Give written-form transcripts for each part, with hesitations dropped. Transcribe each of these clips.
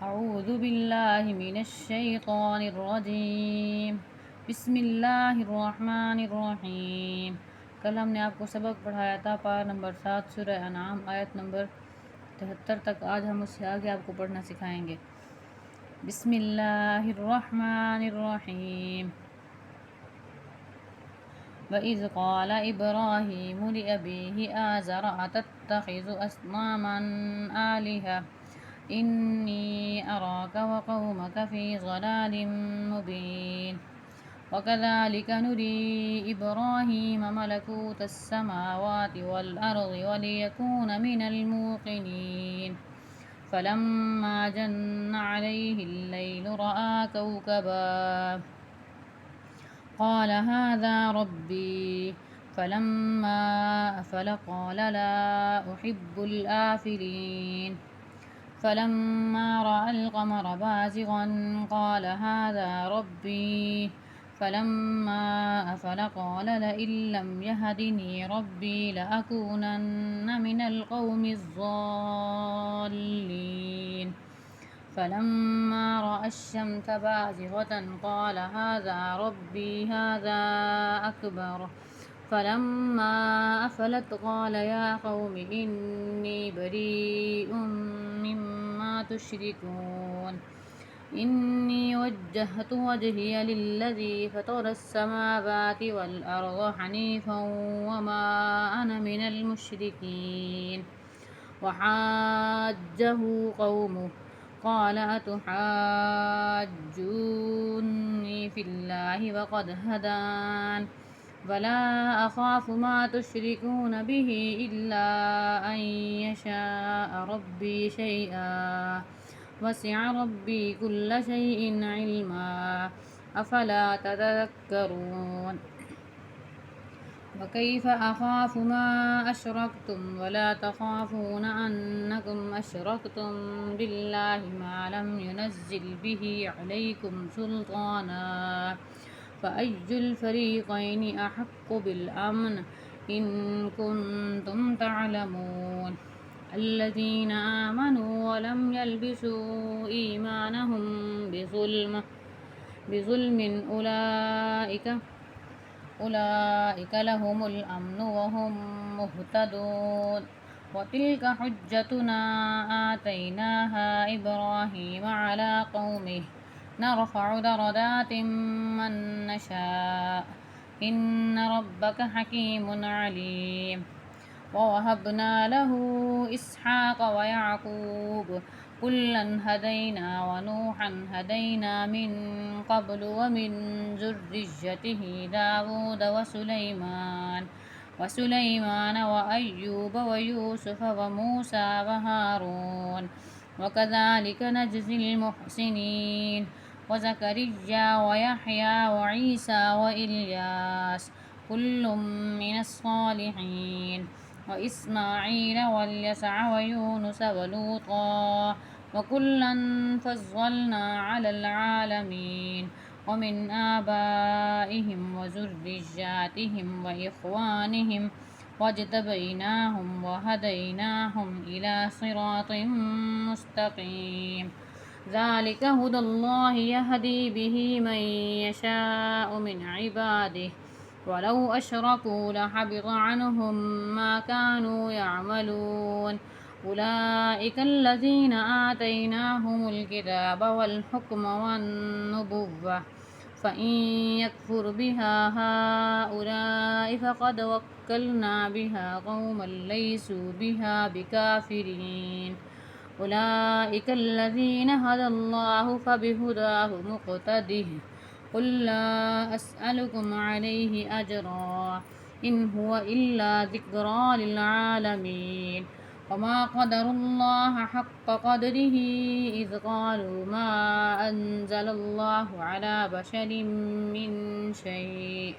أعوذ بالله من الشيطان الرجيم बिस्मिल्लाहिर्रहमानिर्रहीम। कल हमने आपको सबक पढ़ाया था पारा नंबर 7 सूरह अनाम आयत नंबर 73 तक। आज हम उससे आगे आपको पढ़ना सिखाएंगे। बिस्मिल्लाहिर्रहमानिर्रहीम। वइज़ क़ाल इब्राहीमु लिअबीहि आज़र अतत्तख़िज़ु अस्नामन आलिहा इन्नी अराक वक़ौमक फ़ी ज़लालिम मुबीन। वकज़ालिक नुरी इब्राहीम मलकूत अस्समावाति वल्अर्ज़ि वलियकून मिनल मूक़िनीन। फलम्मा जन्न अलैहि अल्लैलु रअा कौकबा قال هذا ربي فلما أفل قال لا أحب الآفلين فلما رأى القمر بازغا قال هذا ربي فلما أفل قال لئن لم يهدني ربي لأكونن من القوم الضالين فلما رأى الشمس بازغة قال هذا ربي هذا أكبر فلما أفلت قال يا قوم إني بريء مما تشركون إني وجهت وجهي للذي فطر السماوات والأرض حنيفا وما أنا من المشركين. وحاجه قومه قال أتحاجوني في الله وقد هدان ولا أخاف ما تشركون به إلا أن يشاء ربي شيئا وسع ربي كل شيء علما أفلا تذكرون. وكيف أخاف ما أشركتم ولا تخافون أنكم أشركتم بالله ما لم ينزل به عليكم سلطانا فأي الفريقين أحق بالأمن إن كنتم تعلمون. الذين آمنوا ولم يلبسوا إيمانهم بظلم أولئك لهم الأمن وهم مهتدون. وتلك حجتنا آتيناها إبراهيم على قومه نرفع درجات من نشاء إن ربك حكيم عليم. ووهبنا له إسحاق ويعقوب كلا هدينا ونوحا هدينا من قبل ومن ذريته داود وسليمان وأيوب ويوسف وموسى وهارون وكذلك نجزي المحسنين. وزكريا ويحيى وعيسى وإلياس كل من الصالحين. وإسماعيل واليسع ويونس ولوطا وكلا فضلنا على العالمين. ومن آبائهم وذرياتهم وإخوانهم واجتبيناهم وهديناهم إلى صراط مستقيم. ذلك هدى الله يهدي به من يشاء من عباده ولو أشركوا لحبط عنهم ما كانوا يعملون. أولئك الذين آتيناهم الكتاب والحكم والنبوة فإن يكفر بها هؤلاء فقد وكلنا بها قوما ليسوا بها بكافرين. أولئك الذين هدى الله فبهداه مقتده قل لا أسألكم عليه أجرا إن هو إلا ذكرى للعالمين. وما قدروا الله حق قدره إذ قالوا ما أنزل الله على بشر من شيء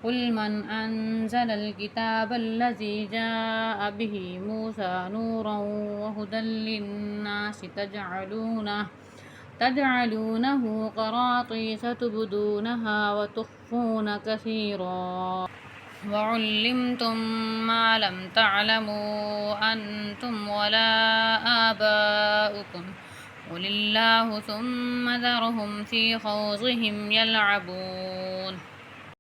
قل من أنزل الكتاب الذي جاء به موسى نورا وهدى للناس تجعلونه قراطيس تبدونها وتخفون كثيرا وعلمتم ما لم تعلموا أنتم ولا آباؤكم قل الله ثم ذرهم في خوضهم يلعبون